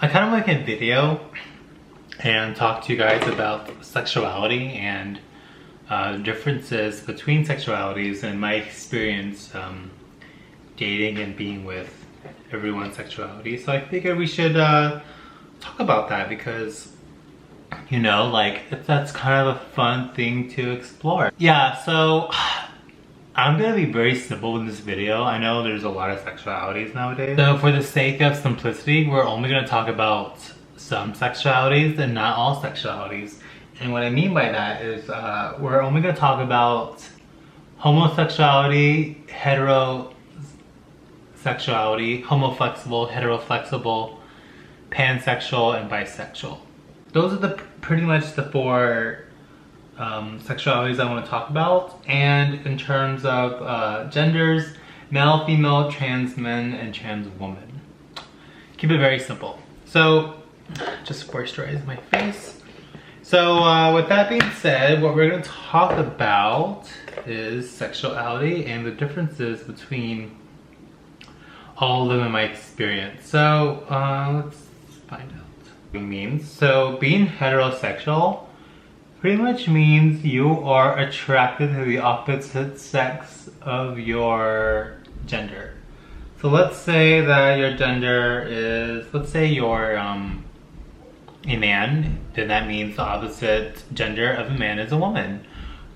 I kind of make a video and talk to you guys about sexuality and the differences between sexualities and my experience dating and being with everyone's sexuality. So I figured we should talk about that because, you know, like that's kind of a fun thing to explore. Yeah, so I'm gonna be very simple in this video. I know there's a lot of sexualities nowadays. So for the sake of simplicity, we're only gonna talk about some sexualities and not all sexualities. And what I mean by that is we're only gonna talk about homosexuality, heterosexuality, homoflexible, heteroflexible, pansexual, and bisexual. Those are pretty much the four sexualities I want to talk about. And in terms of genders, male, female, trans men, and trans woman. Keep it very simple. So, just moisturize my face. So with that being said, what we're going to talk about is sexuality and the differences between all of them in my experience. So let's find out what it means. So being heterosexual pretty much means you are attracted to the opposite sex of your gender. So let's say that your gender is, let's say you're a man, then that means the opposite gender of a man is a woman.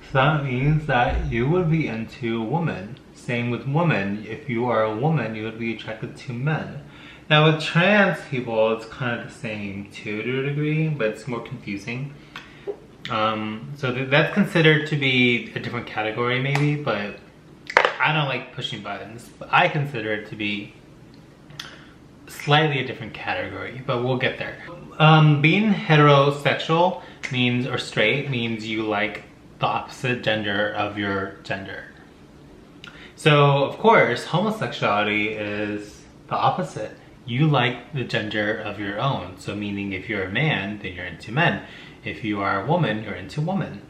So that means that you would be into women. Same with women. If you are a woman, you would be attracted to men. Now with trans people, it's kind of the same too to a degree, but it's more confusing. So that's considered to be a different category maybe, but I don't like pushing buttons. But I consider it to be slightly a different category, but we'll get there. Being heterosexual means, or straight, means you like the opposite gender of your gender. So of course, homosexuality is the opposite. You like the gender of your own. So meaning if you're a man, then you're into men. If you are a woman, you're into women.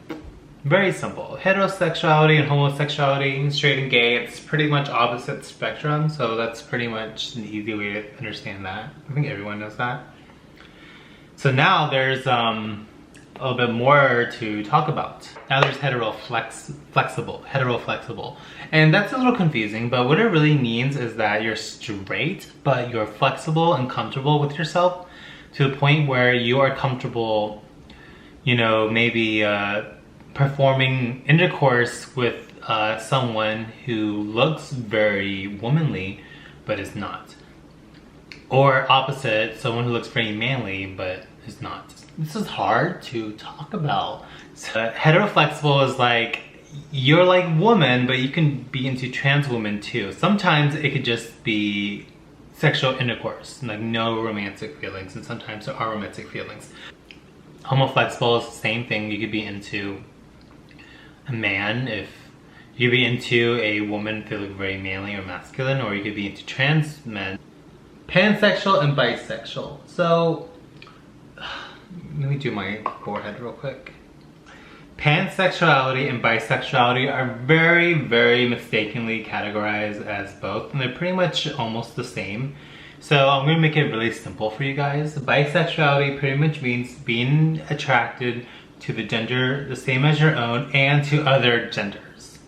Very simple. Heterosexuality and homosexuality, straight and gay, it's pretty much opposite spectrum. So that's pretty much an easy way to understand that. I think everyone knows that. So now there's a little bit more to talk about. Now there's heteroflexible. And that's a little confusing, but what it really means is that you're straight, but you're flexible and comfortable with yourself to the point where you are comfortable, you know, maybe performing intercourse with someone who looks very womanly, but is not. Or opposite, someone who looks very manly, but is not. This is hard to talk about. So, heteroflexible is like, you're like woman, but you can be into trans women too. Sometimes it could just be sexual intercourse, like no romantic feelings, and sometimes there are romantic feelings. Homoflexible is the same thing. You could be into a man, if you could be into a woman feeling very manly or masculine, or you could be into trans men. Pansexual and bisexual. So let me do my forehead real quick. Pansexuality and bisexuality are very, very mistakenly categorized as both, and they're pretty much almost the same. So I'm gonna make it really simple for you guys. Bisexuality pretty much means being attracted to the gender the same as your own and to other genders.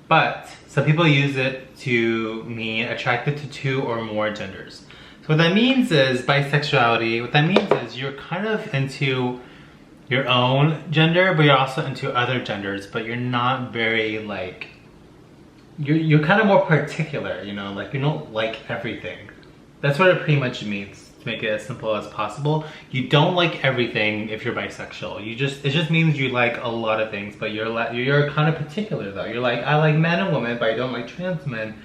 But some people use it to mean attracted to two or more genders. So what that means is bisexuality, what that means is you're kind of into your own gender, but you're also into other genders, but you're not very like, you're kind of more particular, you know, like you don't like everything. That's what it pretty much means, to make it as simple as possible. You don't like everything if you're bisexual. It just means you like a lot of things, but you're kind of particular though. You're like, I like men and women, but I don't like trans men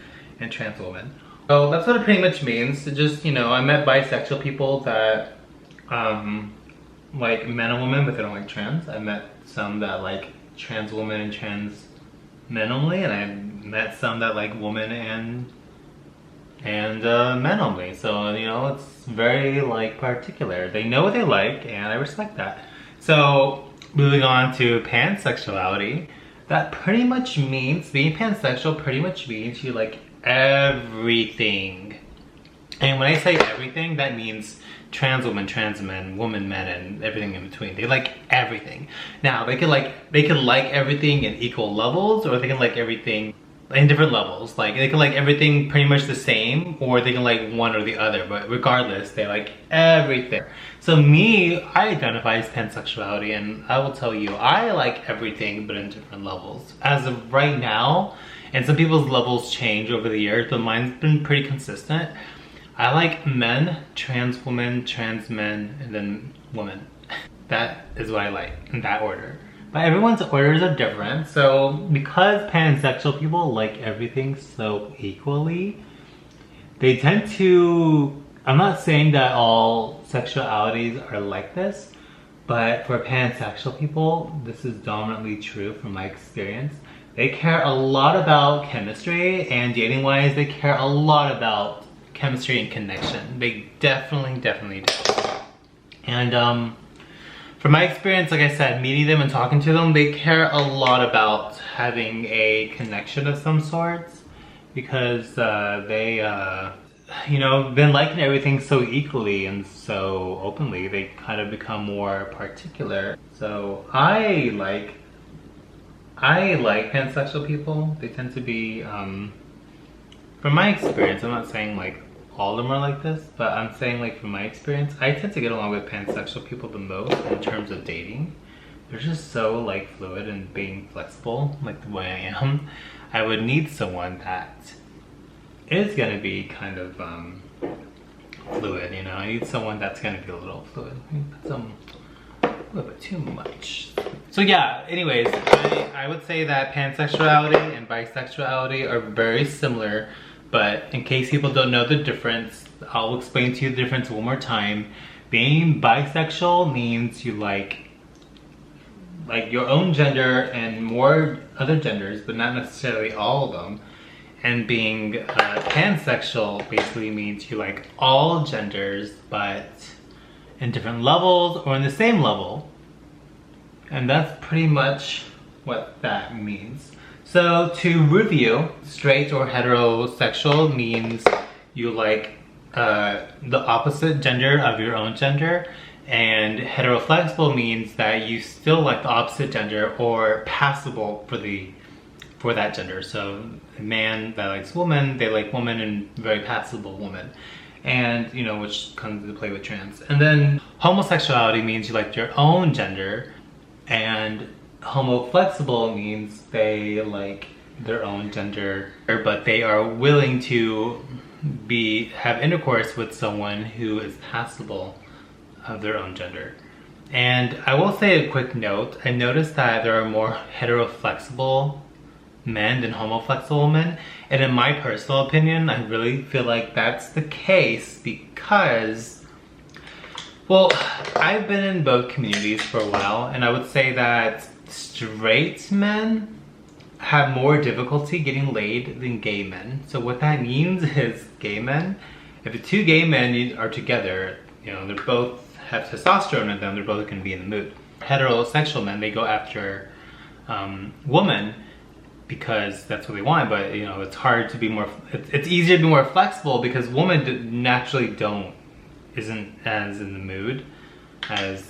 and trans women. So that's what it pretty much means. It just, you know, I met bisexual people that like men and women, but they don't like trans. I met some that like trans women and trans men only, and I met some that like women and men only. So, you know, it's very like particular. They know what they like, and I respect that. So moving on to pansexuality, that pretty much means, being pansexual pretty much means you like everything. And when I say everything, that means trans women, trans men, woman, men, and everything in between. They like everything. Now they can like everything in equal levels, or they can like everything in different levels. Like they can like everything pretty much the same, or they can like one or the other, but regardless, they like everything. So me, I identify as pansexuality, and I will tell you, I like everything, but in different levels. As of right now, and some people's levels change over the years, but mine's been pretty consistent. I like men, trans women, trans men, and then women. That is what I like, in that order. But everyone's orders are different, so because pansexual people like everything so equally, they tend to, I'm not saying that all sexualities are like this, but for pansexual people, this is dominantly true from my experience. They care a lot about chemistry, and dating wise, they care a lot about chemistry and connection. They definitely do. And from my experience, like I said, meeting them and talking to them, they care a lot about having a connection of some sorts, because they you know, been liking everything so equally and so openly, they kind of become more particular. So I like pansexual people. They tend to be, from my experience, I'm not saying like all of them are like this, but I'm saying like from my experience, I tend to get along with pansexual people the most in terms of dating. They're just so like fluid and being flexible, like the way I am. I would need someone that is gonna be kind of fluid, you know. I need someone that's gonna be a little fluid. A little bit too much. So yeah, anyways, I would say that pansexuality and bisexuality are very similar, but in case people don't know the difference, I'll explain to you the difference one more time. Being bisexual means you like your own gender and more other genders, but not necessarily all of them. And being pansexual basically means you like all genders, but in different levels or in the same level. And that's pretty much what that means. So to review, straight or heterosexual means you like the opposite gender of your own gender, and heteroflexible means that you still like the opposite gender or passable for that gender. So a man that likes woman, they like woman, and very passable woman. And you know, which comes into play with trans. And then homosexuality means you like your own gender, and homoflexible means they like their own gender, but they are willing to have intercourse with someone who is passable of their own gender. And I will say a quick note, I noticed that there are more heteroflexible men than homoflexible men, and in my personal opinion, I really feel like that's the case because, well, I've been in both communities for a while, and I would say that straight men have more difficulty getting laid than gay men. So what that means is gay men, if the two gay men are together, you know, they both have testosterone in them, they're both going to be in the mood. Heterosexual men, they go after women because that's what they want, but you know, it's hard to be more, it's easier to be more flexible because women naturally isn't as in the mood as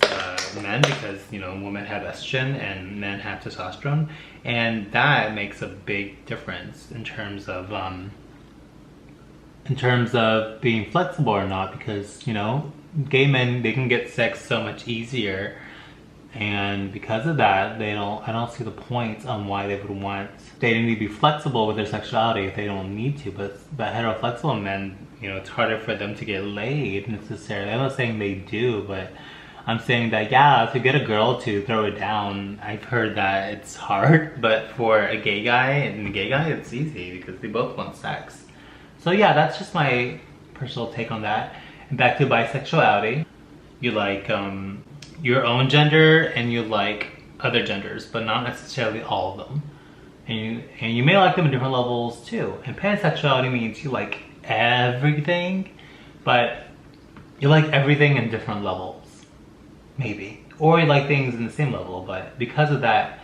men, because you know, women have estrogen and men have testosterone, and that makes a big difference in terms of being flexible or not, because you know, gay men, they can get sex so much easier, and because of that, I don't see the point on why they would want, they need to be flexible with their sexuality if they don't need to. But heteroflexible men, you know, it's harder for them to get laid necessarily. I'm not saying they do, but I'm saying that, yeah, to get a girl to throw it down, I've heard that it's hard, but for a gay guy it's easy because they both want sex. So yeah, that's just my personal take on that. And back to bisexuality, you like your own gender and you like other genders, but not necessarily all of them. And you may like them in different levels too. And pansexuality means you like everything, but you like everything in different levels, maybe. Or you like things in the same level, but because of that,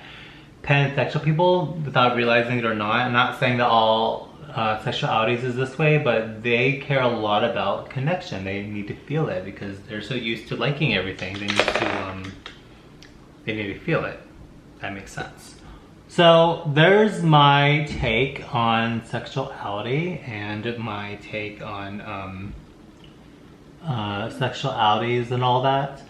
pansexual people, without realizing it or not, I'm not saying that all sexualities is this way, but they care a lot about connection. They need to feel it because they're so used to liking everything. They need to feel it. That makes sense. So there's my take on sexuality and my take on sexualities and all that.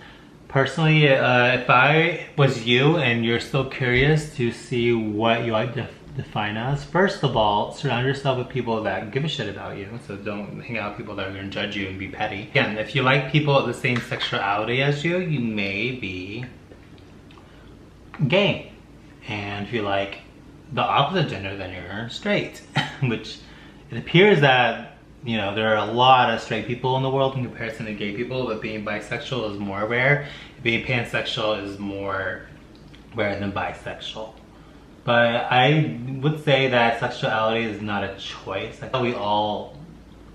Personally, if I was you and you're still curious to see what you define as, first of all, surround yourself with people that give a shit about you. So don't hang out with people that are going to judge you and be petty. Again, if you like people of the same sexuality as you, you may be gay. And if you like the opposite gender, then you're straight. Which it appears that, you know, there are a lot of straight people in the world in comparison to gay people, but being bisexual is more rare. Being pansexual is more rare than bisexual. But I would say that sexuality is not a choice. I thought we all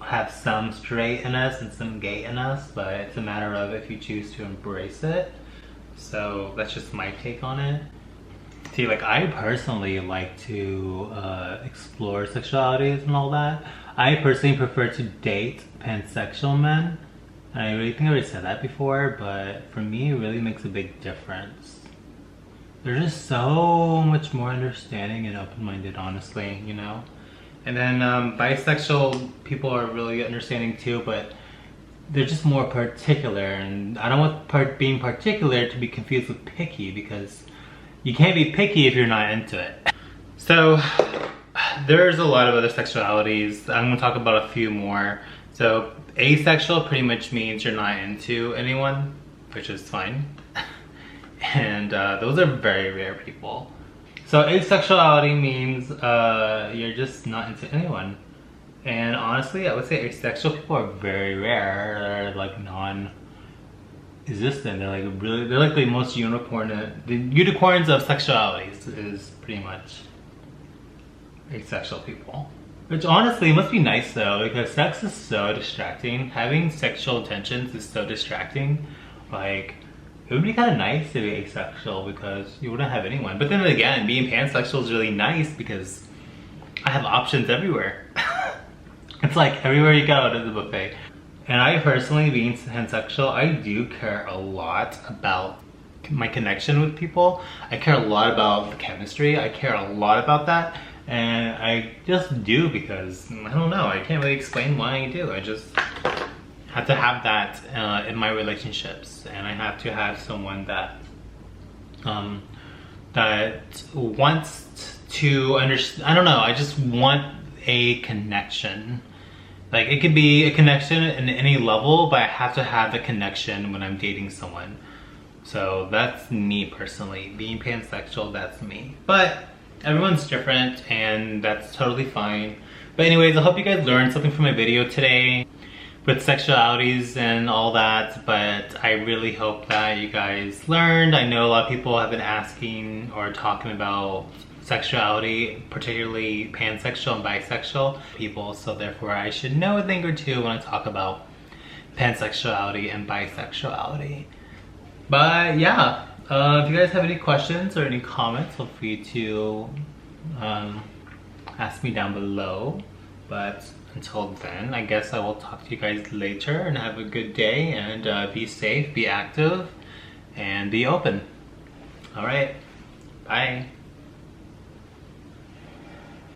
have some straight in us and some gay in us, but it's a matter of if you choose to embrace it. So that's just my take on it. See, like, I personally like to explore sexualities and all that. I personally prefer to date pansexual men. I really think I already said that before, but for me, it really makes a big difference. They're just so much more understanding and open-minded, honestly, you know? And then bisexual people are really understanding too, but they're just more particular. And I don't want being particular to be confused with picky, because you can't be picky if you're not into it. So there's a lot of other sexualities. I'm gonna talk about a few more. So asexual pretty much means you're not into anyone, which is fine. And those are very rare people. So asexuality means you're just not into anyone. And honestly, I would say asexual people are very rare. They're like non-existent. They're like the most the unicorns of sexualities is pretty much asexual people. Which honestly must be nice though, because sex is so distracting. Having sexual tensions is so distracting. Like, it would be kind of nice to be asexual because you wouldn't have anyone. But then again, being pansexual is really nice because I have options everywhere. It's like everywhere you go, there's a buffet. And I personally, being pansexual, I do care a lot about my connection with people. I care a lot about the chemistry. I care a lot about that. And I just do because, I don't know, I can't really explain why I do. I just have to have that in my relationships. And I have to have someone that that wants to understand. I don't know, I just want a connection. Like, it could be a connection in any level, but I have to have a connection when I'm dating someone. So that's me personally. Being pansexual, that's me. But everyone's different and that's totally fine. But anyways, I hope you guys learned something from my video today with sexualities and all that, but I really hope that you guys learned. I know a lot of people have been asking or talking about sexuality, particularly pansexual and bisexual people, so therefore I should know a thing or two when I talk about pansexuality and bisexuality. But yeah, if you guys have any questions or any comments, feel free to ask me down below. But until then, I guess I will talk to you guys later, and have a good day, and be safe, be active, and be open. Alright, bye.